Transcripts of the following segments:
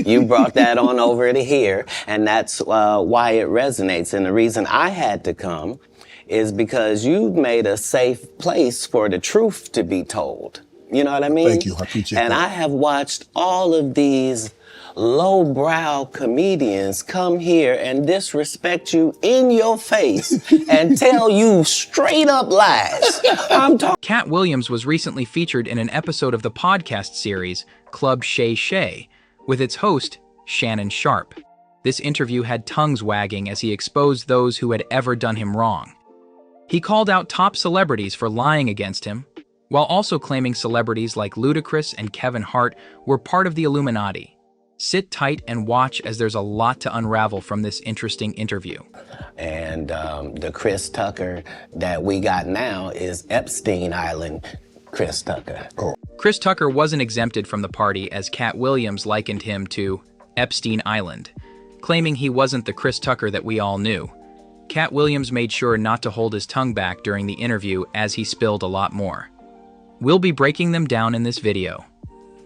You brought that on over to here, and that's why it resonates. And the reason I had to come is because you've made a safe place for the truth to be told. You know what I mean? Thank you. I appreciate and that. I have watched all of these lowbrow comedians come here and disrespect you in your face and tell you straight up lies. Katt Williams was recently featured in an episode of the podcast series Club Shay with its host, Shannon Sharpe. This interview had tongues wagging as he exposed those who had ever done him wrong. He called out top celebrities for lying against him, while also claiming celebrities like Ludacris and Kevin Hart were part of the Illuminati. Sit tight and watch, as there's a lot to unravel from this interesting interview. And the Chris Tucker that we got now is Epstein Island Chris Tucker. Oh. Chris Tucker wasn't exempted from the party, as Katt Williams likened him to Epstein Island, claiming he wasn't the Chris Tucker that we all knew. Katt Williams made sure not to hold his tongue back during the interview, as he spilled a lot more. We'll be breaking them down in this video.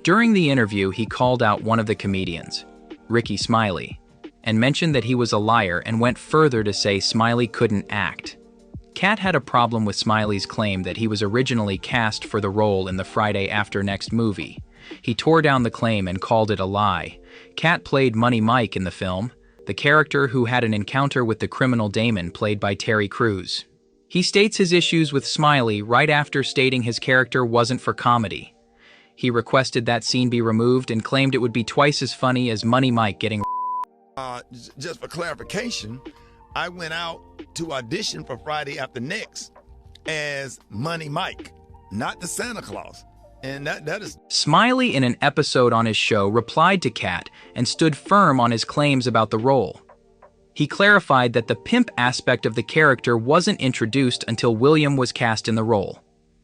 During the interview, he called out one of the comedians, Ricky Smiley, and mentioned that he was a liar, and went further to say Smiley couldn't act. Katt had a problem with Smiley's claim that he was originally cast for the role in the Friday After Next movie. He tore down the claim and called it a lie. Katt played Money Mike in the film, the character who had an encounter with the criminal Damon played by Terry Crews. He states his issues with Smiley right after stating his character wasn't for comedy. He requested that scene be removed and claimed it would be twice as funny as Money Mike getting Just for clarification, I went out to audition for Friday After Next as Money Mike, not the Santa Claus. And that is... Smiley, in an episode on his show, replied to Katt and stood firm on his claims about the role. He clarified that the pimp aspect of the character wasn't introduced until William was cast in the role.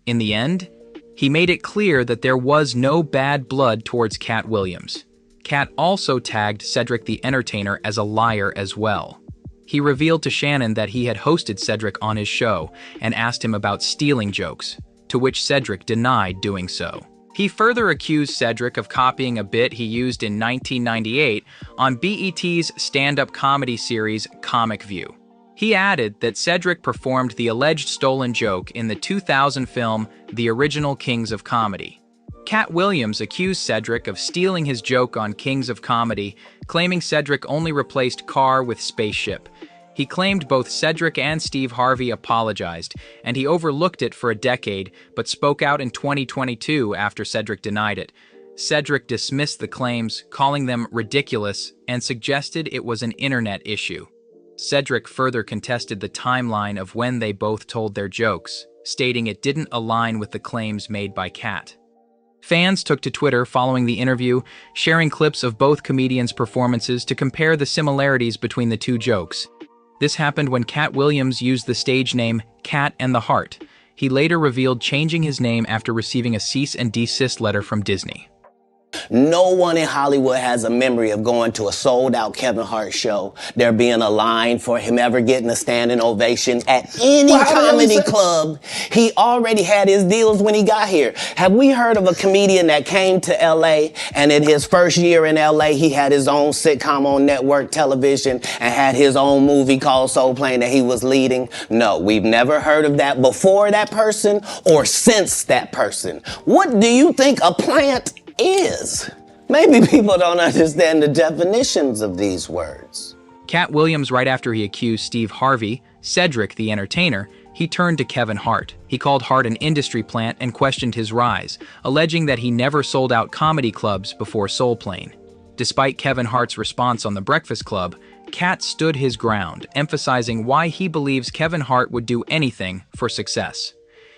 In the end, he made it clear that there was no bad blood towards Katt Williams. Katt also tagged Cedric the Entertainer as a liar as well. He revealed to Shannon that he had hosted Cedric on his show and asked him about stealing jokes, to which Cedric denied doing so. He further accused Cedric of copying a bit he used in 1998 on BET's stand-up comedy series Comic View. He added that Cedric performed the alleged stolen joke in the 2000 film The Original Kings of Comedy. Katt Williams accused Cedric of stealing his joke on Kings of Comedy, claiming Cedric only replaced car with spaceship. He claimed both Cedric and Steve Harvey apologized, and he overlooked it for a decade, but spoke out in 2022 after Cedric denied it. Cedric dismissed the claims, calling them ridiculous, and suggested it was an internet issue. Cedric further contested the timeline of when they both told their jokes, stating it didn't align with the claims made by Katt. Fans took to Twitter following the interview, sharing clips of both comedians' performances to compare the similarities between the two jokes. This happened when Katt Williams used the stage name Katt and the Hart. He later revealed changing his name after receiving a cease and desist letter from Disney. No one in Hollywood has a memory of going to a sold-out Kevin Hart show, there being a line for him ever getting a standing ovation at any comedy club. He already had his deals when he got here. Have we heard of a comedian that came to L.A. and in his first year in L.A. he had his own sitcom on network television and had his own movie called Soul Plane that he was leading? No, we've never heard of that before that person or since that person. What do you think a plant is? Maybe people don't understand the definitions of these words. Katt Williams, right after he accused Steve Harvey, Cedric the Entertainer, he turned to Kevin Hart. He called Hart an industry plant and questioned his rise, alleging that he never sold out comedy clubs before Soul Plane. Despite Kevin Hart's response on The Breakfast Club, Katt stood his ground, emphasizing why he believes Kevin Hart would do anything for success.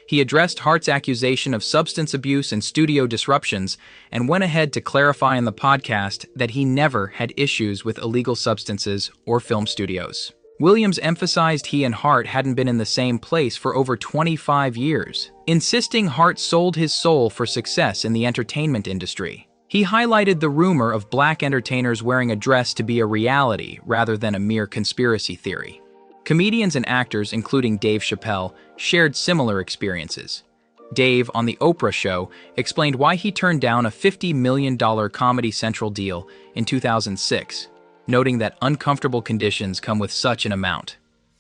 He addressed Hart's accusation of substance abuse and studio disruptions and went ahead to clarify in the podcast that he never had issues with illegal substances or film studios. Williams emphasized he and Hart hadn't been in the same place for over 25 years, insisting Hart sold his soul for success in the entertainment industry. He highlighted the rumor of black entertainers wearing a dress to be a reality rather than a mere conspiracy theory. Comedians and actors, including Dave Chappelle, shared similar experiences. Dave, on The Oprah Show, explained why he turned down a $50 million Comedy Central deal in 2006, noting that uncomfortable conditions come with such an amount.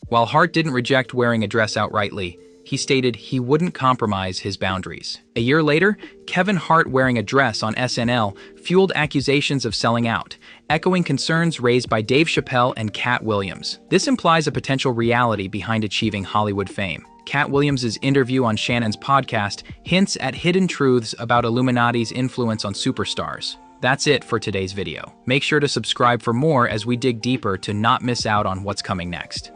While Hart didn't reject wearing a dress outrightly, he stated he wouldn't compromise his boundaries. A year later, Kevin Hart wearing a dress on SNL fueled accusations of selling out, echoing concerns raised by Dave Chappelle and Katt Williams. This implies a potential reality behind achieving Hollywood fame. Katt Williams' interview on Shannon's podcast hints at hidden truths about Illuminati's influence on superstars. That's it for today's video. Make sure to subscribe for more as we dig deeper to not miss out on what's coming next.